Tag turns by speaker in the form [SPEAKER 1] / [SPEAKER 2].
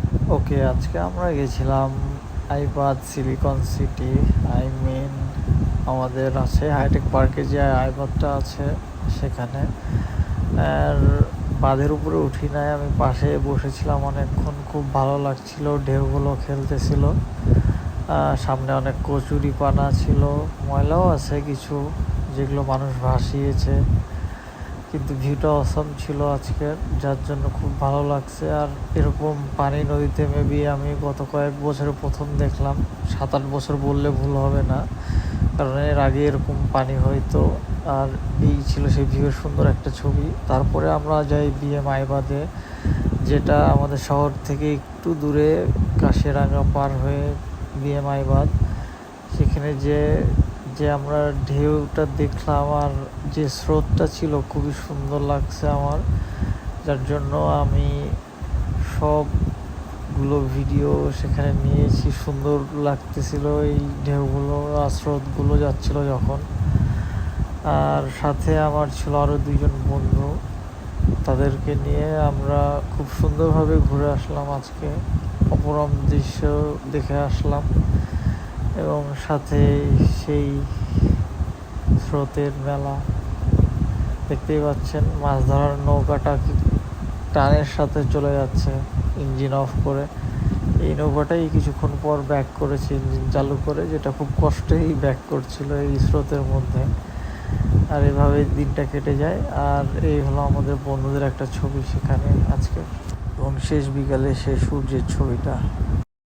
[SPEAKER 1] ওকে, আজকে আমরা গেছিলাম আইবাদ সিলিকন সিটি। আই মিন আমাদের আছে হাইটেক পার্কে যে আইবাদটা আছে সেখানে। আর বাঁধের উপরে উঠি নাই, আমি পাশে বসেছিলাম অনেকক্ষণ, খুব ভালো লাগছিল, ঢেউগুলো খেলতেছিল। সামনে অনেক কচুরি পানা ছিল, ময়লাও আছে কিছু যেগুলো মানুষ ভাসিয়েছে, কিন্তু ভিউটা অসম ছিল আজকের, যার জন্য খুব ভালো লাগছে। আর এরকম পানি নদীতে মেবি আমি গত কয়েক বছরে প্রথম দেখলাম, 7-8 বছর বললে ভুল হবে না, কারণ এর আগে এরকম পানি হয়তো। আর এই ছিল সেই ভিউয়ের সুন্দর একটা ছবি। তারপরে আমরা যাই বিএম আইবাদে, যেটা আমাদের শহর থেকে একটু দূরে, কাশিরাঙ্গা পার হয়ে বিএম আইবাদ। সেখানে যে যে আমরা ঢেউটা দেখলাম আর যে স্রোতটা ছিল, খুবই সুন্দর লাগছে আমার, যার জন্য আমি সবগুলো ভিডিও সেখানে নিয়েছি। সুন্দর লাগতেছিল এই ঢেউগুলো আর স্রোতগুলো যাচ্ছিল যখন। আর সাথে আমার ছিল আরও 2জন বন্ধু, তাদেরকে নিয়ে আমরা খুব সুন্দরভাবে ঘুরে আসলাম আজকে, অপরম দৃশ্য দেখে আসলাম। এবং সাথে সেই স্রোতের মেলা দেখতেই পাচ্ছেন, মাছ ধরার নৌকাটা টানের সাথে চলে যাচ্ছে ইঞ্জিন অফ করে। এই নৌকাটাই কিছুক্ষণ পর ব্যাক করেছে ইঞ্জিন চালু করে, যেটা খুব কষ্টেই ব্যাক করছিল এই স্রোতের মধ্যে। আর এভাবে দিনটা কেটে যায়। আর এই হলো আমাদের বন্ধুদের একটা ছবি সেখানে আজকে, এবং শেষ বিকালে সে সূর্যের ছবিটা।